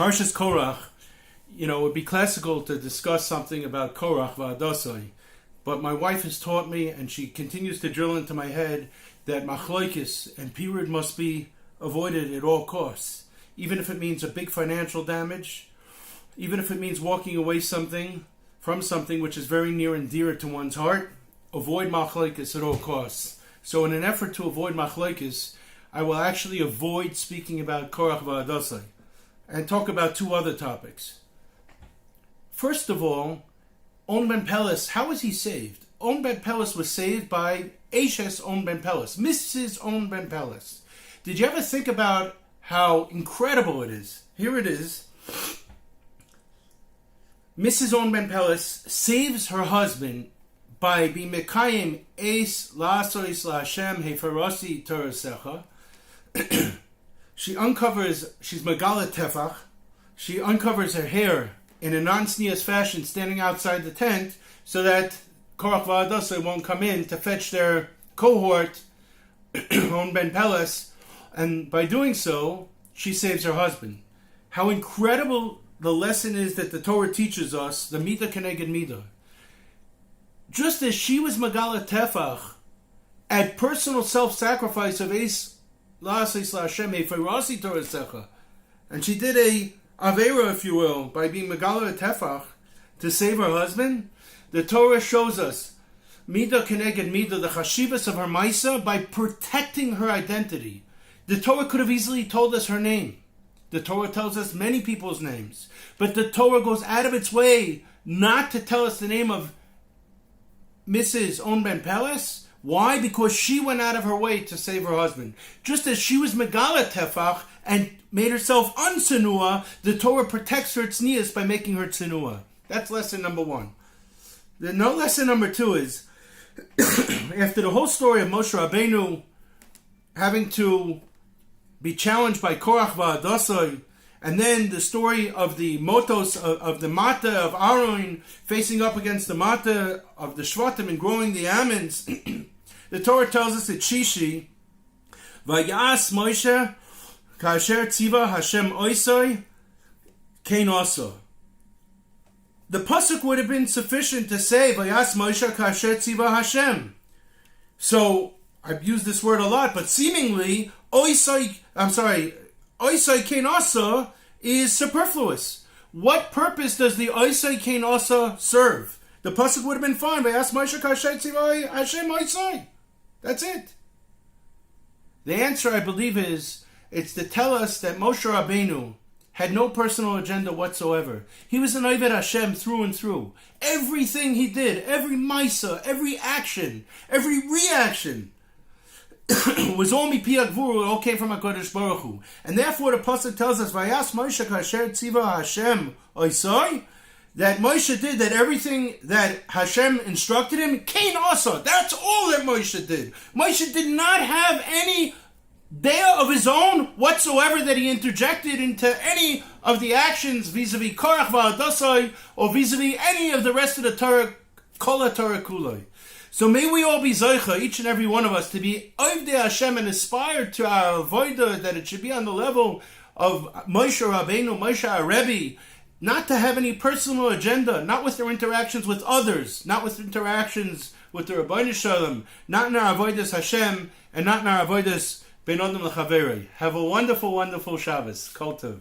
Parshas Korach, it would be classical to discuss something about Korach v'Adasai, but my wife has taught me, and she continues to drill into my head, that Machlokes and Pirud must be avoided at all costs, even if it means a big financial damage, even if it means walking away from something which is very near and dear to one's heart. Avoid Machlokes at all costs. So in an effort to avoid Machlokes, I will actually avoid speaking about Korach v'Adasai and talk about two other topics. First of all, On ben Peles, how was he saved? On ben Peles was saved by Eshes On ben Peles, Mrs. On ben Peles. Did you ever think about how incredible it is? Here it is. Mrs. On ben Peles saves her husband by b'mekayim eis la'asois la'Hashem heferasi torasecha. She's Megala Tefach. She uncovers her hair in a non-sneeze fashion, standing outside the tent, so that Korach v'Adasai won't come in to fetch their cohort, On ben Peles, and by doing so, she saves her husband. How incredible the lesson is that the Torah teaches us, the Midah Keneged Midah. Just as she was Megala Tefach at personal self-sacrifice of Eis La'aseis La'Hashem Eferasi Torasecha, and she did a Avera, if you will, by being Megala Tefach to save her husband, the Torah shows us Midah Keneged Midah, the Chashivas of her Maisa, by protecting her identity. The Torah could have easily told us her name. The Torah tells us many people's names. But the Torah goes out of its way not to tell us the name of Mrs. On ben Peles. Why? Because she went out of her way to save her husband. Just as she was Megala Tefach and made herself unsinua, the Torah protects her tznius by making her tzinua. That's lesson number one. Lesson number two is, after the whole story of Moshe Rabbeinu having to be challenged by Korach v'Adasai, and then the story of the motos of the mata of Aaron facing up against the mata of the Shvatim and growing the almonds, the Torah tells us that Shishi, Vayas Moshe Kasher Tziva Hashem Oisai Kein Oso. The pasuk would have been sufficient to say Vayas Moshe Kasher Tziva Hashem. So I've used this word a lot, but seemingly Oisai Kein Oso is superfluous. What purpose does the Oisai Kein Oso serve? The pasuk would have been fine. Vayas Moshe Kasher Tziva Hashem Oisai. That's it. The answer, I believe, is it's to tell us that Moshe Rabbeinu had no personal agenda whatsoever. He was an Oved Hashem through and through. Everything he did, every maisa, every action, every reaction was all mipi agvuru. It all came from HaKadosh Baruch Hu. And therefore the pasuk tells us, Vayas Moshe kasher tziva Hashem oisai, that Moshe did that everything that Hashem instructed him, Kain also. That's all that Moshe did. Moshe did not have any daya of his own whatsoever that he interjected into any of the actions vis-a-vis Korach v'Adasai or vis-a-vis any of the rest of the Torah, Kol Torah Kulai. So may we all be Zoicha, each and every one of us, to be Ovdei Hashem and aspire to our Avodah, that it should be on the level of Moshe Rabbeinu, Moshe Rebbe, not to have any personal agenda, not with their interactions with others, not with interactions with the Rabbeinu Shalom, not in our Avodas Hashem, and not in our Avodas Ben Adam L'Chaverei. Have a wonderful, wonderful Shabbos. Kol Tov.